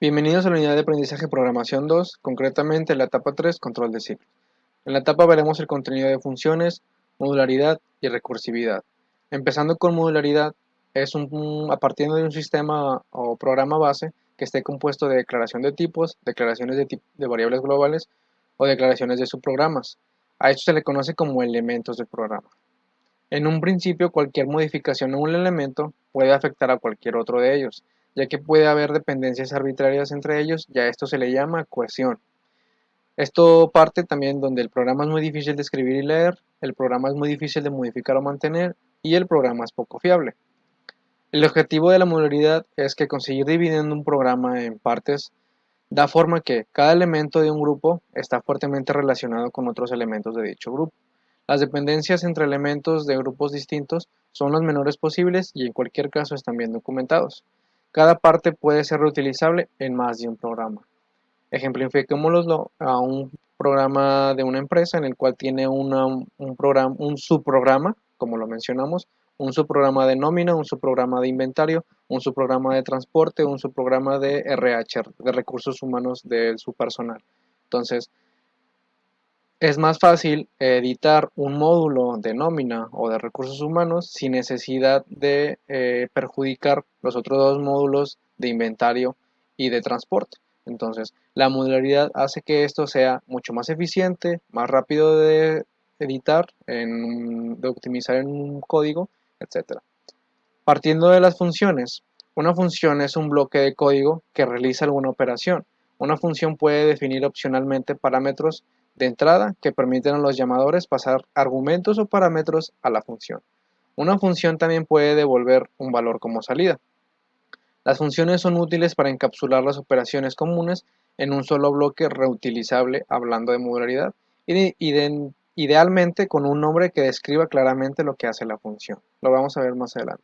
Bienvenidos a la unidad de aprendizaje Programación 2, concretamente la etapa 3, Control de ciclos. En la etapa veremos el contenido de funciones, modularidad y recursividad. Empezando con modularidad, a partir de un sistema o programa base que esté compuesto de declaración de tipos, declaraciones de variables globales o declaraciones de subprogramas. A esto se le conoce como elementos del programa. En un principio, cualquier modificación en un elemento puede afectar a cualquier otro de ellos, ya que puede haber dependencias arbitrarias entre ellos, y a esto se le llama cohesión. Esto parte también donde el programa es muy difícil de escribir y leer, el programa es muy difícil de modificar o mantener, y el programa es poco fiable. El objetivo de la modularidad es que conseguir dividiendo un programa en partes da forma que cada elemento de un grupo está fuertemente relacionado con otros elementos de dicho grupo. Las dependencias entre elementos de grupos distintos son las menores posibles y en cualquier caso están bien documentados. Cada parte puede ser reutilizable en más de un programa. Ejemplifiquémoslo a un programa de una empresa en el cual tiene un subprograma, como lo mencionamos, un subprograma de nómina, un subprograma de inventario, un subprograma de transporte, un subprograma de RH, de recursos humanos de su personal. Entonces, es más fácil editar un módulo de nómina o de recursos humanos sin necesidad de perjudicar los otros dos módulos de inventario y de transporte. Entonces, la modularidad hace que esto sea mucho más eficiente, más rápido de editar, de optimizar en un código, etc. Partiendo de las funciones, una función es un bloque de código que realiza alguna operación. Una función puede definir opcionalmente parámetros de entrada que permiten a los llamadores pasar argumentos o parámetros a la función. Una función también puede devolver un valor como salida. Las funciones son útiles para encapsular las operaciones comunes en un solo bloque reutilizable, hablando de modularidad, idealmente con un nombre que describa claramente lo que hace la función. Lo vamos a ver más adelante.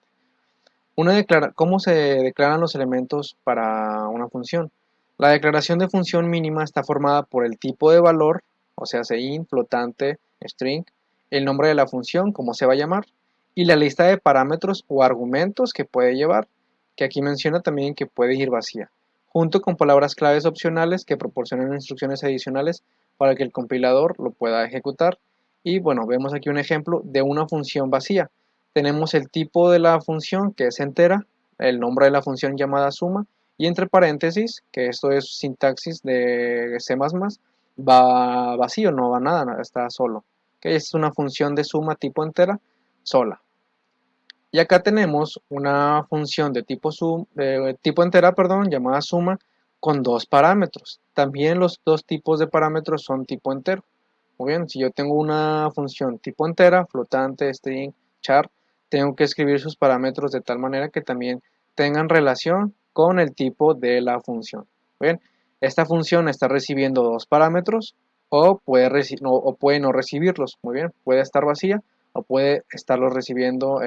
¿Cómo se declaran los elementos para una función? La declaración de función mínima está formada por el tipo de valor, o sea, int, flotante, string, el nombre de la función, como se va a llamar, y la lista de parámetros o argumentos que puede llevar, que aquí menciona también que puede ir vacía, junto con palabras claves opcionales que proporcionan instrucciones adicionales para que el compilador lo pueda ejecutar. Y bueno, vemos aquí un ejemplo de una función vacía. Tenemos el tipo de la función, que es entera, el nombre de la función llamada suma, y entre paréntesis, que esto es sintaxis de C++, va vacío, no va nada, está solo. ¿Okay? Es una función de suma tipo entera, sola. Y acá tenemos una función de tipo entera, perdón, llamada suma, con dos parámetros. También los dos tipos de parámetros son tipo entero. Muy bien, si yo tengo una función tipo entera, flotante, string, char, tengo que escribir sus parámetros de tal manera que también tengan relación con el tipo de la función. Muy bien, esta función está recibiendo dos parámetros o puede no recibirlos. Muy bien, puede estar vacía o puede estarlos recibiendo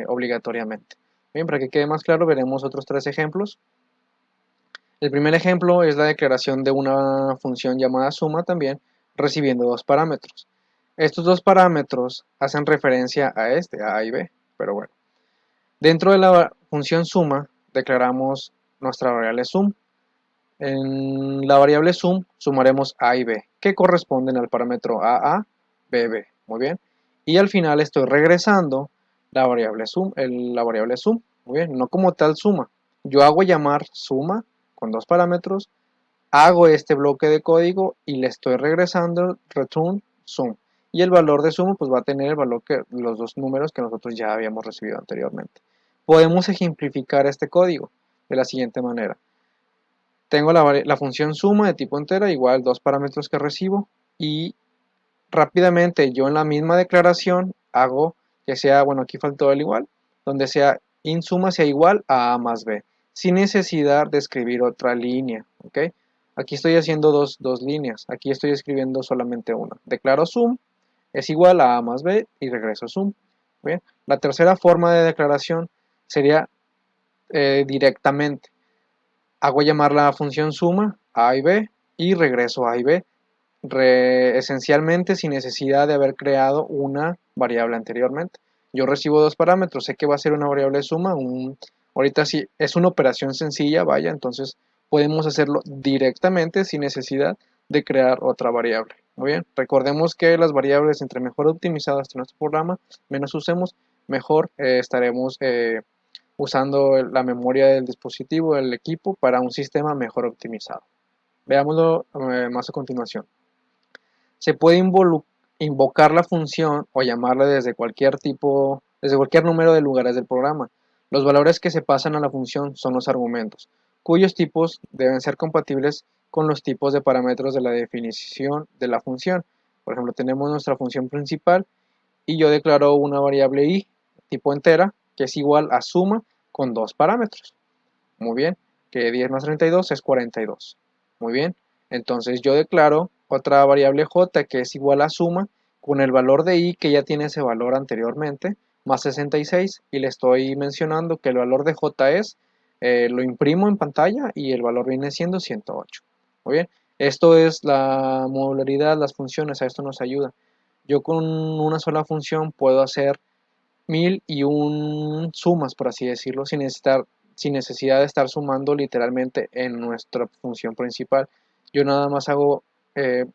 obligatoriamente. Bien, para que quede más claro, veremos otros tres ejemplos. El primer ejemplo es la declaración de una función llamada suma también, recibiendo dos parámetros. Estos dos parámetros hacen referencia a A y B, pero bueno. Dentro de la función suma, declaramos nuestra variable sum. En la variable sum sumaremos A y B, que corresponden al parámetro AA, BB. Muy bien. Y al final estoy regresando la variable sum. Muy bien, no como tal suma. Yo hago llamar suma con dos parámetros, hago este bloque de código y le estoy regresando return sum. Y el valor de suma pues va a tener el valor que los dos números que nosotros ya habíamos recibido anteriormente. Podemos ejemplificar este código de la siguiente manera. Tengo la función suma de tipo entera igual dos parámetros que recibo y rápidamente yo en la misma declaración hago que sea, bueno, aquí faltó el igual, donde sea int suma sea igual a más b, sin necesidad de escribir otra línea, ¿ok? Aquí estoy haciendo dos líneas, aquí estoy escribiendo solamente una. Declaro sum es igual a más b y regreso sum. ¿Bien? La tercera forma de declaración sería directamente. Hago llamar la función suma a y b y regreso a y b, esencialmente sin necesidad de haber creado una variable anteriormente. Yo recibo dos parámetros, sé que va a ser una variable suma, ahorita sí es una operación sencilla, vaya, entonces podemos hacerlo directamente sin necesidad de crear otra variable. Muy bien, recordemos que las variables entre mejor optimizadas esté nuestro programa, menos usemos, mejor estaremos usando la memoria del dispositivo, del equipo, para un sistema mejor optimizado. Veámoslo más a continuación. Se puede invocar la función o llamarla desde cualquier número de lugares del programa. Los valores que se pasan a la función son los argumentos, cuyos tipos deben ser compatibles con los tipos de parámetros de la definición de la función. Por ejemplo, tenemos nuestra función principal y yo declaro una variable i tipo entera que es igual a suma con dos parámetros. Muy bien, que 10 más 32 es 42. Muy bien, entonces yo declaro otra variable j que es igual a suma con el valor de i que ya tiene ese valor anteriormente, más 66, y le estoy mencionando que el valor de j es, lo imprimo en pantalla y el valor viene siendo 108. Muy bien, esto es la modularidad, las funciones, a esto nos ayuda. Yo con una sola función puedo hacer 1001 sumas, por así decirlo, sin necesidad de estar sumando literalmente en nuestra función principal. Yo nada más hago eh,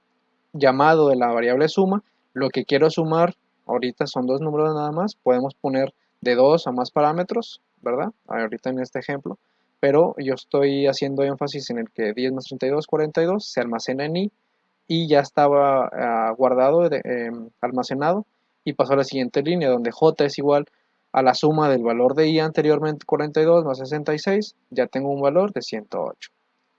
llamado de la variable suma. Lo que quiero sumar ahorita son dos números nada más. Podemos poner de 2 a más parámetros, ¿verdad? Ahorita en este ejemplo. Pero yo estoy haciendo énfasis en el que 10 más 32, 42 se almacena en i y ya estaba guardado, almacenado, y pasó a la siguiente línea donde j es igual a la suma del valor de i anteriormente 42 más 66, ya tengo un valor de 108.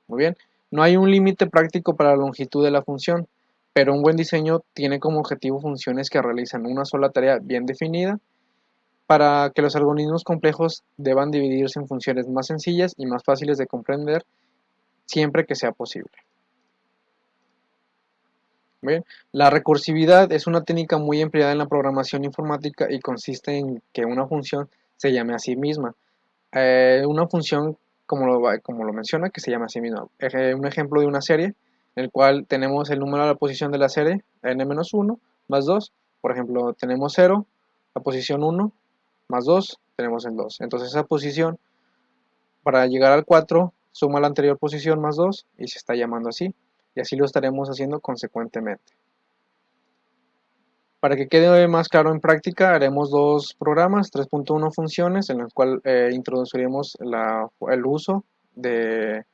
Muy bien, no hay un límite práctico para la longitud de la función, pero un buen diseño tiene como objetivo funciones que realizan una sola tarea bien definida para que los algoritmos complejos deban dividirse en funciones más sencillas y más fáciles de comprender siempre que sea posible. Bien, la recursividad es una técnica muy empleada en la programación informática y consiste en que una función se llame a sí misma. Una función, como lo menciona, que se llama a sí misma. Un ejemplo de una serie, en el cual tenemos el número de la posición de la serie, n-1, más 2. Por ejemplo, tenemos 0, la posición 1, más 2, tenemos el 2. Entonces esa posición, para llegar al 4, suma la anterior posición más 2 y se está llamando así. Y así lo estaremos haciendo consecuentemente. Para que quede más claro en práctica, haremos dos programas, 3.1 funciones, en el cual introduciremos el uso de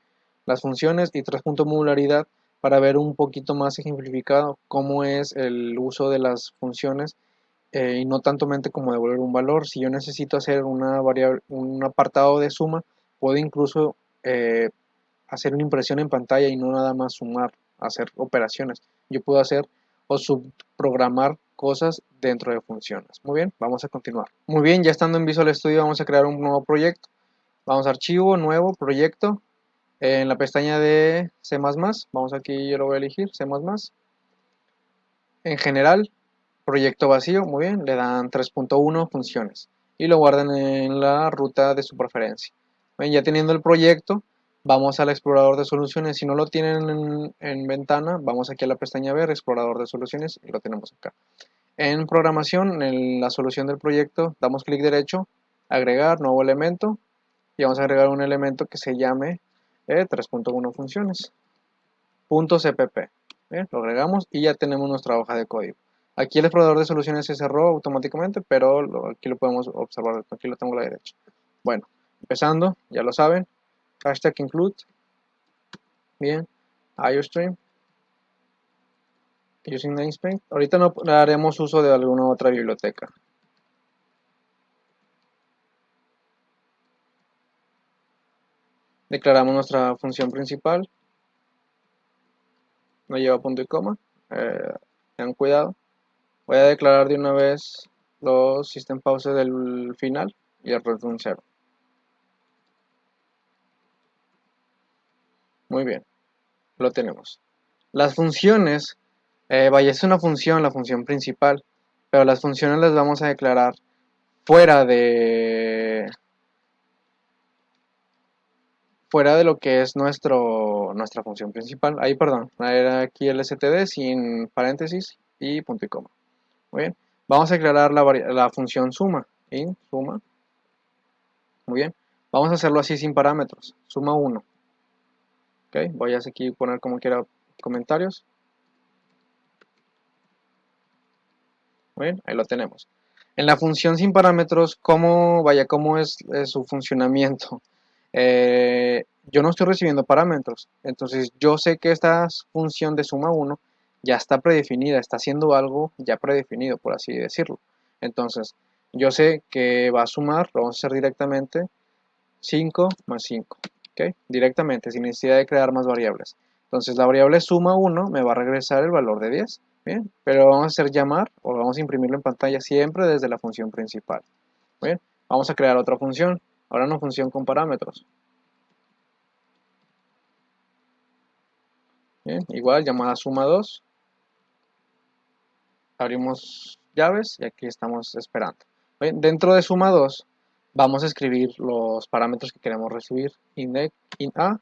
las funciones, y 3. Modularidad, para ver un poquito más ejemplificado cómo es el uso de las funciones, y no tantomente como devolver un valor. Si yo necesito hacer una variable, un apartado de suma, puedo incluso hacer una impresión en pantalla y no nada más sumar, hacer operaciones. Yo puedo hacer o subprogramar cosas dentro de funciones. Muy bien, vamos a continuar. Muy bien, ya estando en Visual Studio vamos a crear un nuevo proyecto. Vamos a archivo, nuevo, proyecto. En la pestaña de C++, vamos aquí, yo lo voy a elegir, C++. En general, proyecto vacío, muy bien, le dan 3.1 funciones y lo guardan en la ruta de su preferencia. Bien, ya teniendo el proyecto, vamos al explorador de soluciones. Si no lo tienen en ventana, vamos aquí a la pestaña ver, explorador de soluciones, y lo tenemos acá. En programación, en la solución del proyecto, damos clic derecho, agregar nuevo elemento, y vamos a agregar un elemento que se llame 3.1 funciones, .cpp. Bien, lo agregamos y ya tenemos nuestra hoja de código. Aquí el explorador de soluciones se cerró automáticamente, pero aquí lo podemos observar, aquí lo tengo a la derecha. Bueno, empezando, ya lo saben, hashtag include, bien, IOStream, using namespace. Ahorita no haremos uso de alguna otra biblioteca. Declaramos nuestra función principal, no lleva punto y coma, tengan cuidado. Voy a declarar de una vez los system pauses del final y el return 0. Muy bien, lo tenemos. Las funciones, vaya, es una función, la función principal, pero las funciones las vamos a declarar fuera de lo que es nuestra función principal. Ahí, perdón, era aquí el std sin paréntesis y punto y coma. Muy bien, vamos a declarar la función suma, int suma. Muy bien, vamos a hacerlo así sin parámetros, suma 1. Ok, voy a aquí poner como quiera comentarios. Muy bien, ahí lo tenemos. En la función sin parámetros, ¿cómo es su funcionamiento? Yo no estoy recibiendo parámetros, entonces yo sé que esta función de suma 1 ya está predefinida, está haciendo algo ya predefinido, por así decirlo. Entonces, yo sé que va a sumar, lo vamos a hacer directamente, 5 más 5, ¿ok? Directamente, sin necesidad de crear más variables. Entonces, la variable suma 1 me va a regresar el valor de 10, ¿bien? Pero lo vamos a hacer llamar o vamos a imprimirlo en pantalla siempre desde la función principal. Bien, vamos a crear otra función, ahora una función con parámetros. Bien, igual llamada suma 2, abrimos llaves y aquí estamos esperando. Bien, dentro de suma 2 vamos a escribir los parámetros que queremos recibir, in A,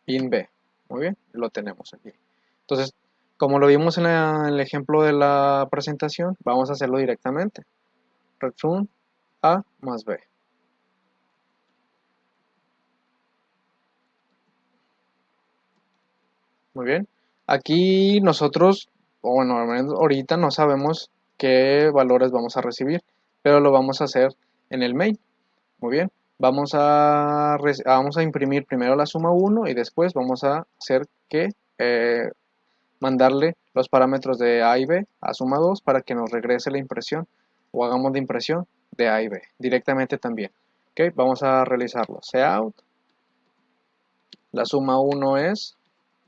in B. Muy bien, lo tenemos aquí. Entonces, como lo vimos en el ejemplo de la presentación, vamos a hacerlo directamente. Return A más B. Muy bien. Aquí nosotros, o bueno, al menos ahorita no sabemos qué valores vamos a recibir, pero lo vamos a hacer en el main. Muy bien. Vamos a imprimir primero la suma 1 y después vamos a hacer que mandarle los parámetros de A y B a suma 2 para que nos regrese la impresión o hagamos la impresión de A y B directamente también. Ok, vamos a realizarlo. Cout, la suma 1 es,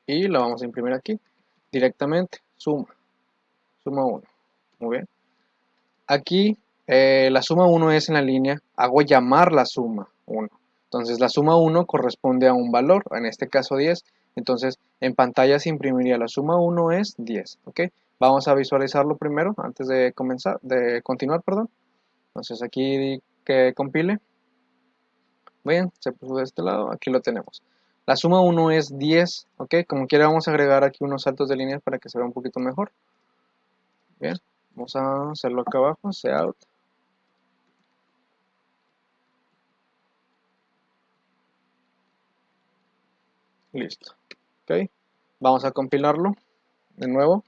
y la vamos a imprimir aquí directamente, suma 1. Muy bien. Aquí la suma 1 es en la línea, hago llamar la suma 1. Entonces la suma 1 corresponde a un valor, en este caso 10. Entonces en pantalla se imprimiría la suma 1 es 10. ¿Ok? Vamos a visualizarlo primero antes de continuar, perdón. Entonces aquí que compile. Bien, se puso de este lado, aquí lo tenemos. La suma 1 es 10, ¿ok? Como quiera vamos a agregar aquí unos saltos de líneas para que se vea un poquito mejor. Bien, vamos a hacerlo acá abajo, cout. Listo. Ok, vamos a compilarlo de nuevo.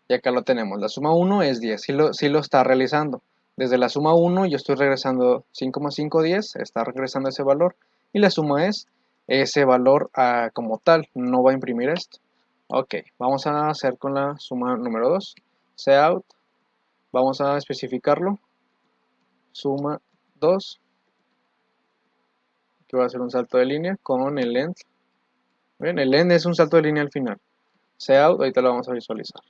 Y acá lo tenemos. La suma 1 es 10. Sí lo está realizando. Desde la suma 1 yo estoy regresando 5,5, 10. Está regresando ese valor. Y la suma es ese valor como tal. No va a imprimir esto. Ok, vamos a hacer con la suma número 2. Cout. Vamos a especificarlo. Suma 2. Que va a ser un salto de línea con el end. Bien, el end es un salto de línea al final. Cout, ahorita lo vamos a visualizar.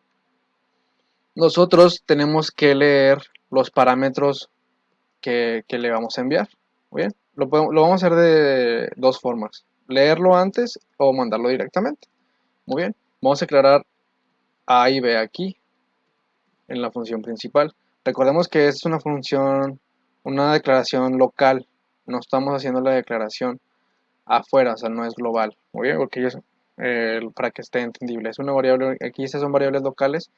Nosotros tenemos que leer los parámetros que le vamos a enviar. Muy bien, lo vamos a hacer de dos formas. Leerlo antes o mandarlo directamente. Muy bien, vamos a declarar A y B aquí en la función principal. Recordemos que esta es una función, una declaración local. No estamos haciendo la declaración afuera, o sea, no es global. Muy bien, porque para que esté entendible, es una variable, aquí estas son variables locales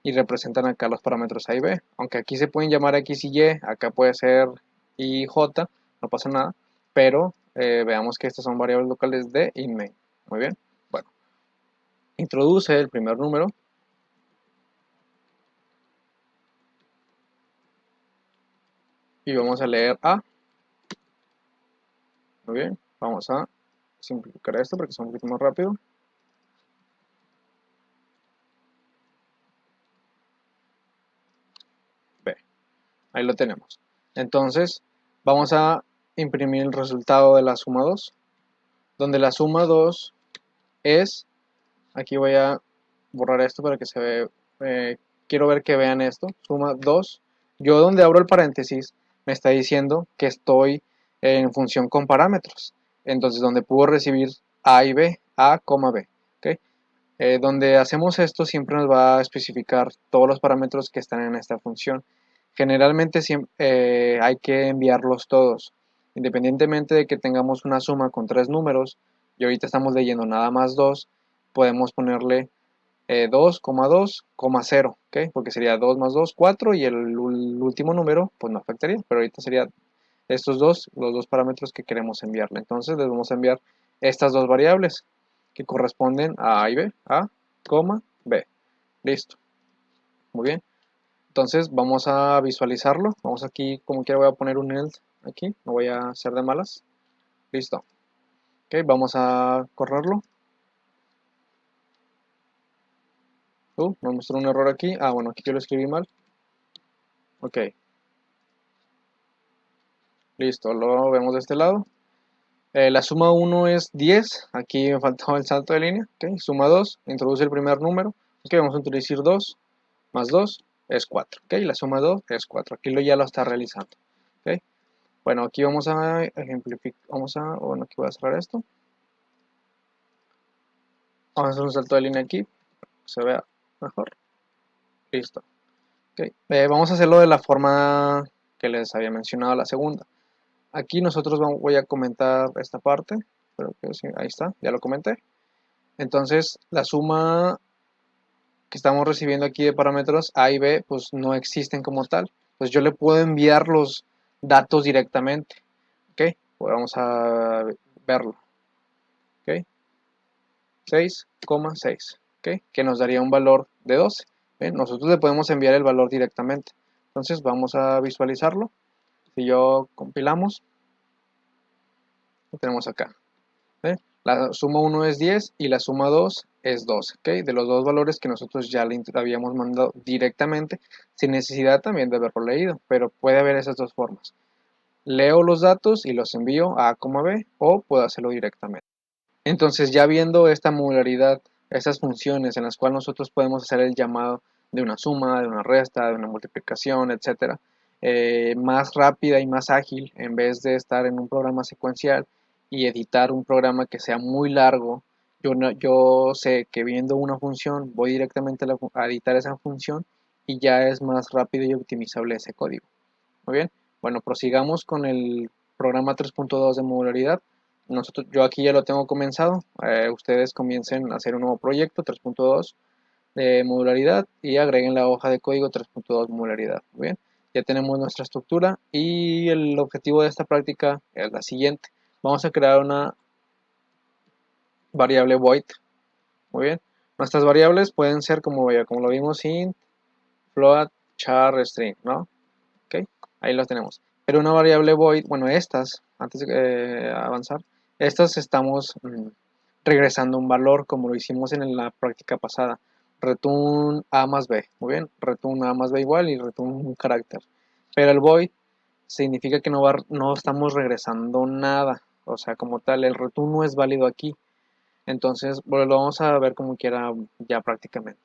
y representan acá los parámetros A y B. Aunque aquí se pueden llamar X y Y, acá puede ser Y y J, no pasa nada, pero veamos que estas son variables locales de inMain. Muy bien, bueno, introduce el primer número y vamos a leer A. Muy bien, vamos a simplificar esto para que sea un poquito más rápido. B, ahí lo tenemos. Entonces, vamos a imprimir el resultado de la suma 2, donde la suma 2 es, aquí voy a borrar esto para que se vea, quiero ver que vean esto, suma 2, yo donde abro el paréntesis me está diciendo que estoy en función con parámetros, entonces donde puedo recibir A y B, A, B, ¿okay? Donde hacemos esto siempre nos va a especificar todos los parámetros que están en esta función. Generalmente hay que enviarlos todos, independientemente de que tengamos una suma con tres números y ahorita estamos leyendo nada más dos, podemos ponerle 2,2, 0, ¿okay? Porque sería 2 más 2, 4 y el último número pues no afectaría, pero ahorita sería estos dos, los dos parámetros que queremos enviarle. Entonces les vamos a enviar estas dos variables que corresponden a A y B, A, B. Listo. Muy bien. Entonces vamos a visualizarlo. Vamos aquí, como quiera voy a poner un else aquí, no voy a hacer de malas. Listo. Ok, vamos a correrlo. Me mostró un error aquí. Ah, bueno, aquí yo lo escribí mal. Ok, listo, lo vemos de este lado. La suma 1 es 10. Aquí me faltó el salto de línea. Ok, suma 2, introduce el primer número. Ok, vamos a introducir 2 más 2 es 4. Ok, la suma 2 es 4. Aquí ya lo está realizando. Ok, bueno, aquí vamos a ejemplificar. Bueno, aquí voy a cerrar esto. Vamos a hacer un salto de línea aquí, que se vea mejor. Listo. Okay. Vamos a hacerlo de la forma que les había mencionado la segunda. Aquí nosotros voy a comentar esta parte. Pero que sí, ahí está, ya lo comenté. Entonces, la suma que estamos recibiendo aquí de parámetros A y B, pues no existen como tal. Pues yo le puedo enviar los datos directamente. Ok, pues vamos a verlo. Ok, 6,6. Ok, que nos daría un valor de 12. ¿Ven? Nosotros le podemos enviar el valor directamente. Entonces, vamos a visualizarlo. Si yo compilamos, lo tenemos acá. ¿Ve? La suma 1 es 10 y la suma 2 es 12, ¿ok? De los dos valores que nosotros ya le habíamos mandado directamente, sin necesidad también de haberlo leído, pero puede haber esas dos formas. Leo los datos y los envío a A, B, o puedo hacerlo directamente. Entonces, ya viendo esta modularidad, estas funciones en las cuales nosotros podemos hacer el llamado de una suma, de una resta, de una multiplicación, etcétera, más rápida y más ágil, en vez de estar en un programa secuencial y editar un programa que sea muy largo, yo sé que viendo una función voy directamente a editar esa función y ya es más rápido y optimizable ese código. Muy bien, bueno, prosigamos con el programa 3.2 de modularidad. Yo aquí ya lo tengo comenzado. Ustedes comiencen a hacer un nuevo proyecto 3.2 de modularidad y agreguen la hoja de código 3.2 modularidad. Muy bien, ya tenemos nuestra estructura y el objetivo de esta práctica es la siguiente. Vamos a crear una variable void. Muy bien, nuestras variables pueden ser como lo vimos, int, float, char, string, ¿no? Ok, ahí lo tenemos. Pero una variable void, bueno, estas, antes de avanzar, estas estamos regresando un valor como lo hicimos en la práctica pasada. Return a más b, muy bien, return a más b igual y return un carácter. Pero el void significa que no estamos regresando nada, o sea, como tal, el return no es válido aquí. Entonces, bueno, lo vamos a ver como quiera ya prácticamente.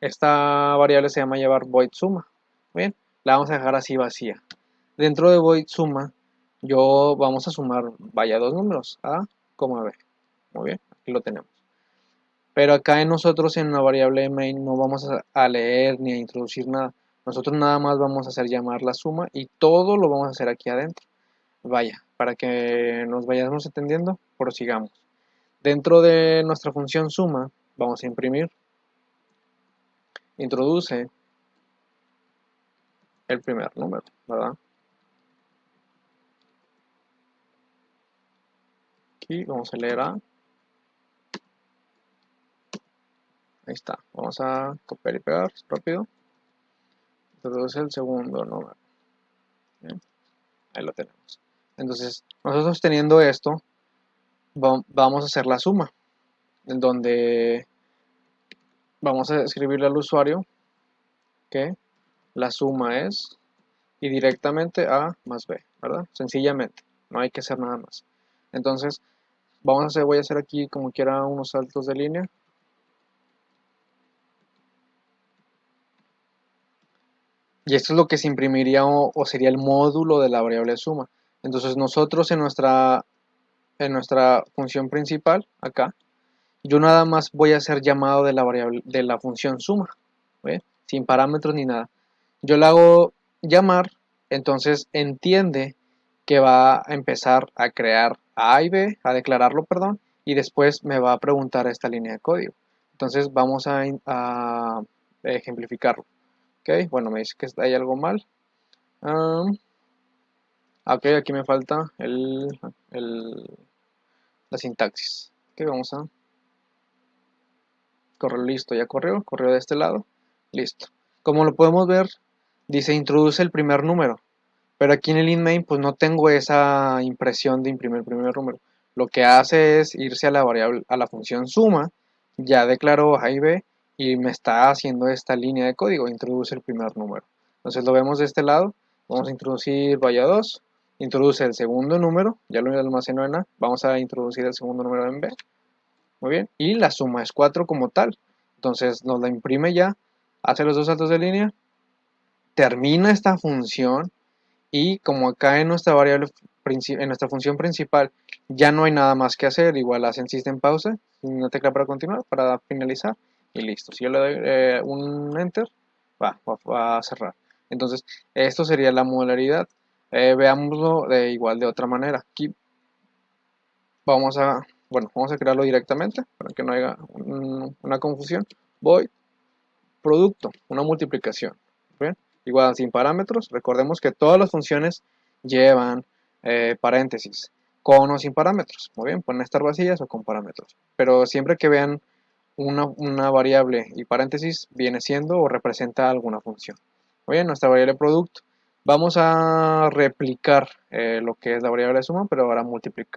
Esta variable se llama llevar void suma. Bien, la vamos a dejar así vacía. Dentro de void suma, vamos a sumar, vaya, dos números, A, B. Muy bien, aquí lo tenemos. Pero acá en nosotros en la variable main no vamos a leer ni a introducir nada. Nosotros nada más vamos a hacer llamar la suma y todo lo vamos a hacer aquí adentro. Vaya, para que nos vayamos entendiendo, prosigamos. Dentro de nuestra función suma, vamos a imprimir, introduce el primer número, ¿verdad? Aquí vamos a leer A. Ahí está. Vamos a copiar y pegar rápido. Introduce el segundo número. Bien, ahí lo tenemos. Entonces, nosotros teniendo esto, vamos a hacer la suma, en donde vamos a escribirle al usuario que la suma es y directamente A más B, ¿verdad? Sencillamente, no hay que hacer nada más. Entonces, voy a hacer aquí como quiera unos saltos de línea. Y esto es lo que se imprimiría o sería el módulo de la variable suma. Entonces nosotros en nuestra función principal, acá, yo nada más voy a hacer llamado de la variable de la función suma, ¿ve? Sin parámetros ni nada. Yo le hago llamar, entonces entiende que va a empezar a crear A y B, a declararlo, perdón, y después me va a preguntar esta línea de código. Entonces vamos a ejemplificarlo. Ok, bueno, me dice que hay algo mal. Ok, aquí me falta la sintaxis. Ok, vamos a correr, listo, ya corrió de este lado, listo. Como lo podemos ver, dice introduce el primer número, pero aquí en el inMain pues no tengo esa impresión de imprimir el primer número. Lo que hace es irse a la variable, a la función suma, ya declaró A y B y me está haciendo esta línea de código, introduce el primer número. Entonces lo vemos de este lado, vamos a introducir vaya 2, introduce el segundo número, ya lo almacenó en A, vamos a introducir el segundo número en B, muy bien, y la suma es 4 como tal, entonces nos la imprime ya, hace los dos saltos de línea, termina esta función y como acá en nuestra variable, en nuestra función principal ya no hay nada más que hacer, igual hacen system pause, una tecla para continuar, para finalizar y listo. Si yo le doy un enter, va a cerrar. Entonces, esto sería la modularidad. Veámoslo de igual de otra manera. Aquí vamos a crearlo directamente para que no haya una confusión. Void producto, una multiplicación. ¿Bien? Igual sin parámetros, recordemos que todas las funciones llevan paréntesis, con o sin parámetros. Muy bien, pueden estar vacías o con parámetros. Pero siempre que vean una variable y paréntesis, viene siendo o representa alguna función. Muy bien, nuestra variable producto. Vamos a replicar lo que es la variable de suma, pero ahora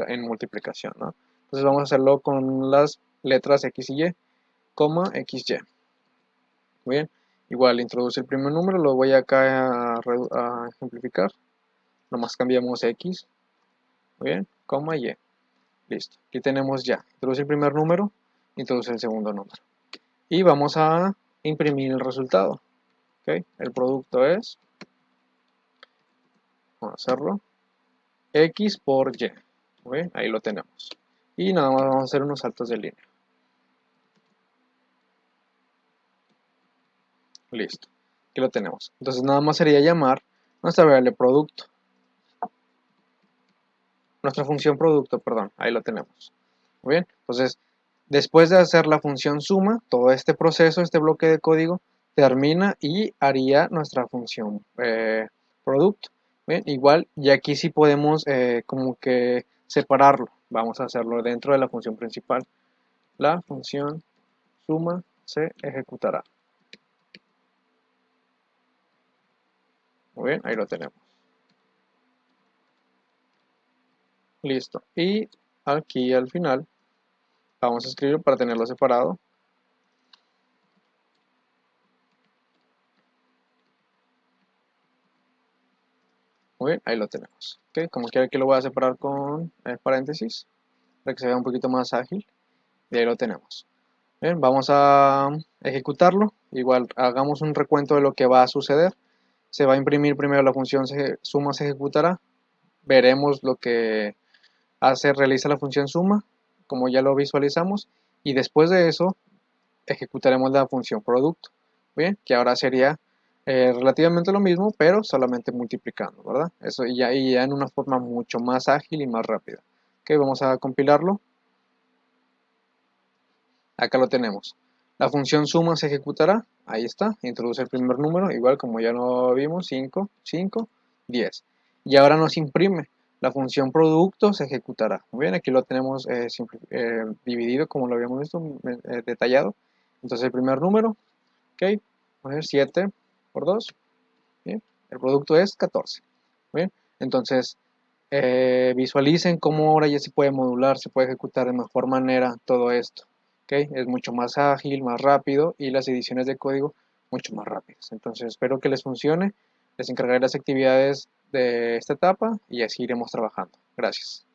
en multiplicación, ¿no? Entonces vamos a hacerlo con las letras X y Y, coma XY. Muy bien, igual introduce el primer número, lo voy acá a ejemplificar. Nomás cambiamos X, muy bien, coma Y. Listo, aquí tenemos ya. Introduce el primer número, introduce el segundo número. Y vamos a imprimir el resultado. ¿Okay? El producto es, vamos a hacerlo, X por Y. Muy bien, ahí lo tenemos. Y nada más vamos a hacer unos saltos de línea. Listo, aquí lo tenemos. Entonces nada más sería llamar nuestra variable producto. Nuestra función producto, perdón, ahí lo tenemos. Muy bien, entonces después de hacer la función suma, todo este proceso, este bloque de código, termina y haría nuestra función producto. Bien, igual, y aquí sí podemos como que separarlo. Vamos a hacerlo dentro de la función principal. La función suma se ejecutará. Muy bien, ahí lo tenemos. Listo. Y aquí al final vamos a escribir para tenerlo separado. Muy bien, ahí lo tenemos. ¿Okay? Como quiera que lo voy a separar con paréntesis para que se vea un poquito más ágil. Y ahí lo tenemos. Bien, vamos a ejecutarlo. Igual hagamos un recuento de lo que va a suceder. Se va a imprimir primero la función suma se ejecutará. Veremos lo que realiza la función suma, como ya lo visualizamos. Y después de eso ejecutaremos la función producto. Bien, que ahora sería relativamente lo mismo, pero solamente multiplicando, ¿verdad? Eso y ya en una forma mucho más ágil y más rápida. Ok, vamos a compilarlo. Acá lo tenemos. La función suma se ejecutará. Ahí está. Introduce el primer número, igual como ya lo vimos, 5, 5, 10. Y ahora nos imprime. La función producto se ejecutará. Muy bien, aquí lo tenemos dividido como lo habíamos visto, detallado. Entonces el primer número, ok, vamos a ver 7 por 2. Bien. El producto es 14. Bien. Entonces visualicen cómo ahora ya se puede modular, se puede ejecutar de mejor manera todo esto. ¿Okay? Es mucho más ágil, más rápido y las ediciones de código mucho más rápidas. Entonces espero que les funcione. Les encargaré las actividades de esta etapa y así iremos trabajando. Gracias.